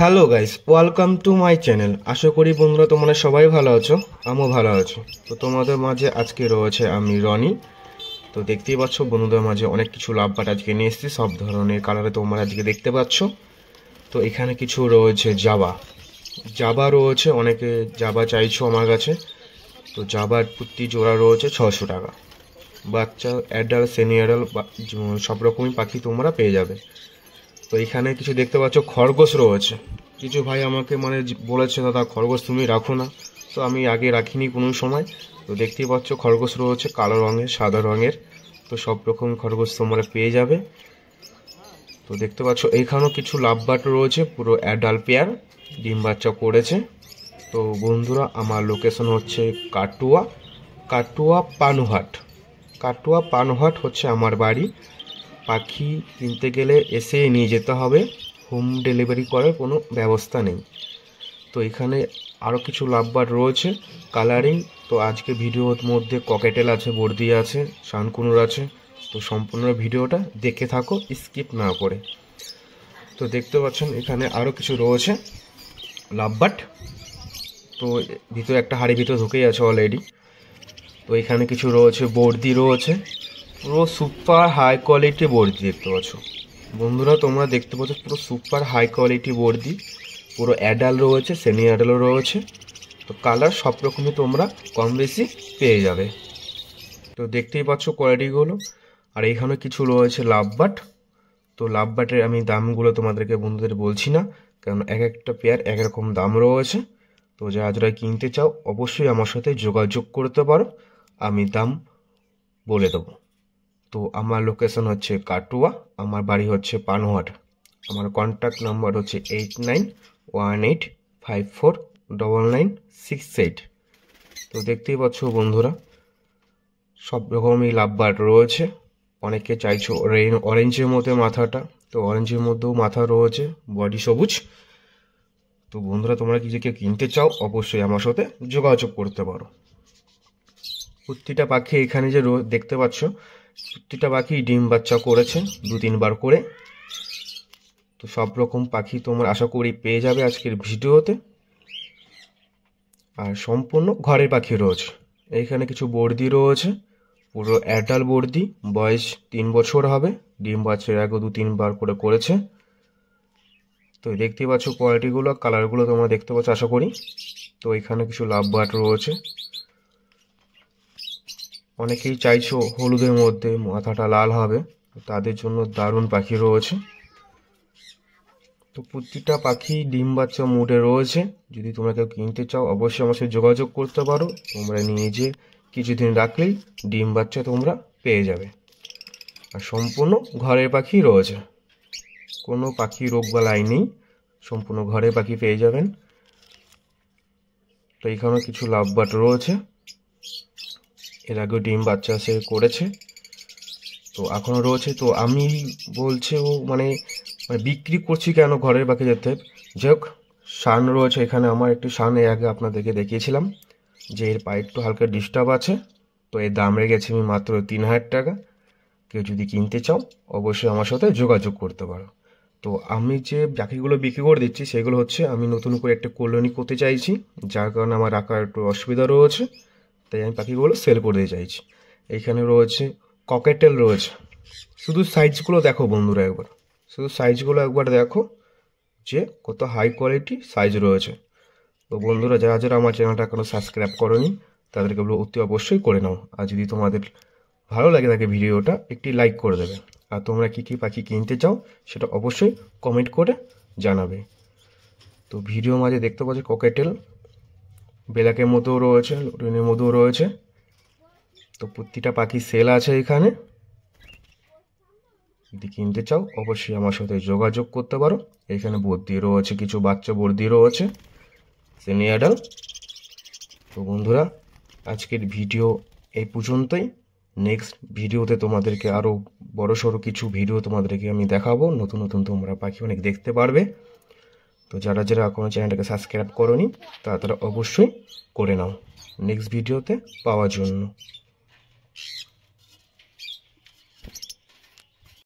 Hello guys, welcome to my channel. আশা করি বন্ধুরা তোমরা সবাই ভালো আছো, আমিও ভালো আছি। তো তোমাদের মাঝে আজকে রয়েছে আমি রনি। তো দেখতেই পাচ্ছ বন্ধুদের মাঝে অনেক কিছু লাভবাট আজকে নিয়ে এসেছি, সব ধরনের কালারে তোমরা আজকে দেখতে পাচ্ছ। তো এখানে কিছু রয়েছে জাবা রয়েছে, অনেকে জাবা চাইছো আমার কাছে। তো জাবার প্রতি জোড়া রয়েছে 600 টাকা। বাচ্চা অ্যাডাল্ট সেমি অ্যাডাল্ট সব রকমই পাখি তোমরা পেয়ে যাবে। তো এখানে কিছু দেখতে পাচ্ছ খরগোশ রয়েছে। কিছু ভাই আমাকে বলেছে দাদা খরগোশ তুমি রাখো না, তো আমি আগে রাখিনি কোনো সময়। তো দেখতেই পাচ্ছ খরগোশ রয়েছে কালো রঙের, সাদা রঙের। তো সব রকম খরগোশ তোমরা পেয়ে যাবে। তো দেখতে পাচ্ছ এইখানেও কিছু লাভবাট রয়েছে, পুরো অ্যাডাল্ট পেয়ার, ডিম বাচ্চা করেছে। তো বন্ধুরা আমার লোকেশন হচ্ছে কাটুয়া পানুহাট হচ্ছে আমার বাড়ি। পাখি কিনতে গেলে এসে নিয়ে যেতে হবে, হোম ডেলিভারি করার কোনো ব্যবস্থা নেই। তো এখানে আরও কিছু লাভবার্ড রয়েছে কালারিং। তো আজকে ভিডিওর মধ্যে ককেটেল আছে, বর্দি আছে, শানকুনুর আছে। তো সম্পূর্ণ ভিডিওটা দেখে থাকো স্কিপ না করে। তো দেখতে পাচ্ছেন এখানে আরও কিছু রয়েছে লাভবার্ড। তো ভিতরে একটা হাড়ি ভিতরে ঢুকেই আছে অলরেডি। তো এখানে কিছু রয়েছে বর্দি রয়েছে, পুরো সুপার হাই কোয়ালিটি বর্দি দেখতে পাচ্ছ বন্ধুরা। তোমরা দেখতে পাচ্ছ পুরো সুপার হাই কোয়ালিটি বর্দি, পুরো অ্যাডাল রয়েছে, সেমি অ্যাডালও রয়েছে। তো কালার সব রকমই তোমরা কম বেশি পেয়ে যাবে। তো দেখতেই পাচ্ছ কোয়ালিটিগুলো। আর এখানে কিছু রয়েছে লাভবাট। তো লাভবাটের আমি দামগুলো তোমাদেরকে বন্ধুদের বলছি না, কারণ এক একটা পেয়ার এক রকম দাম রয়েছে। তো যারা যারা কিনতে চাও অবশ্যই আমার সাথে যোগাযোগ করতে পারো, আমি দাম বলে দেবো। তো আমার লোকেশন হচ্ছে কাটুয়া, আমার বাড়ি হচ্ছে পানহাট। আমার কন্ট্যাক্ট নাম্বার হচ্ছে 8918549968। তো দেখতেই পাচ্ছ বন্ধুরা সব রকমই লাভবার্ড রয়েছে। অনেকে চাইছো অরেঞ্জের মধ্যে মাথাটা, তো অরেঞ্জের মধ্যেও মাথা রয়েছে, বডি সবুজ। তো বন্ধুরা তোমরা কি যে কেউ কিনতে চাও অবশ্যই আমার সাথে যোগাযোগ করতে পারো। প্রতিটা পাখি এখানে যে দেখতে পাচ্ছ প্রতিটা পাখি ডিম বাচ্চা করেছে 2-3 বার করে। তো সব রকম পাখি তোমরা আশা করি পেয়ে যাবে আজকের ভিডিওতে। আর সম্পূর্ণ ঘরের পাখি রয়েছে। এইখানে কিছু বর্দি রয়েছে, পুরো অ্যাডাল্ট বর্দি, বয়স 3 বছর হবে, ডিম বাচ্চার আগে 2-3 বার করে করেছে। তো দেখতেই পাচ্ছ কোয়ালিটিগুলো, কালারগুলো তোমরা দেখতে পাচ্ছ আশা করি। তো এখানে কিছু লাভবার্ড রয়েছে। অনেকেই চাইছো হলুদের মধ্যে মাথাটা লাল হবে, তাদের জন্য দারুণ পাখি রয়েছে। তো প্রতিটা পাখি ডিম বাচ্চা মুডে রয়েছে। যদি তোমরা কেউ কিনতে চাও অবশ্যই আমার সাথে যোগাযোগ করতে পারো। তোমরা নিয়ে যে কিছুদিন রাখলেই ডিম বাচ্চা তোমরা পেয়ে যাবে। আর সম্পূর্ণ ঘরের পাখি রয়েছে, কোনো পাখি রোগবালাই নেই, সম্পূর্ণ ঘরের পাখি পেয়ে যাবেন। তো এইখানে কিছু লাভবার্ড রয়েছে, এর আগেও ডিম বাচ্চা সে করেছে, তো এখনও রয়েছে। তো আমি বলছে ও বিক্রি করছি কেন ঘরের পাখি যেতে। যাই হোক, শান রয়েছে এখানে, আমার একটু শান এর আগে আপনাদেরকে দেখিয়েছিলাম যে এর পায়ে একটু হালকা ডিস্টার্ব আছে। তো এর দাম রেখেছি আমি মাত্র 3000 টাকা। কেউ যদি কিনতে চাও অবশ্যই আমার সাথে যোগাযোগ করতে পারো। তো আমি যে পাখিগুলো বিক্রি করে দিচ্ছি সেগুলো হচ্ছে আমি নতুন করে একটা কলোনি করতে চাইছি, যার কারণে আমার রাখার একটু অসুবিধা রয়েছে, তাই আমি পাখিগুলো সেল করে দিতে চাইছি। এইখানে রয়েছে ককেটেল রয়েছে। শুধু সাইজগুলো দেখো বন্ধুরা একবার, শুধু সাইজগুলো একবার দেখো যে কত হাই কোয়ালিটি সাইজ রয়েছে। তো বন্ধুরা যারা যারা আমার চ্যানেলটা এখনো সাবস্ক্রাইব করোনি তাদেরকে বলবো অতি অবশ্যই করে নাও। আর যদি তোমাদের ভালো লাগে থাকে ভিডিওটা একটি লাইক করে দেবে। আর তোমরা কী কী পাখি কিনতে চাও সেটা অবশ্যই কমেন্ট করে জানাবে। তো ভিডিও মাঝে দেখতে পাচ্ছি ককেটেল ব্ল্যাকের মধ্যেও রয়েছে, লুটিনের মধ্যেও রয়েছে। তো প্রতিটা পাখি সেল আছে এখানে, যদি কিনতে চাও অবশ্যই আমার সাথে যোগাযোগ করতে পারো। এখানে বর্দি রয়েছে, কিছু বাচ্চা বর্দি রয়েছে, সেমি অ্যাডাল্ট। তো বন্ধুরা আজকের ভিডিও এই পর্যন্তই। নেক্সট ভিডিওতে তোমাদেরকে আরও বড়সড় কিছু ভিডিও তোমাদেরকে আমি দেখাবো, নতুন নতুন তোমরা পাখি অনেক দেখতে পারবে। তো যারা যারা এখনও চ্যানেলটাকে সাবস্ক্রাইব করোনি তারা অবশ্যই করে নাও নেক্সট ভিডিওতে পাওয়ার জন্য।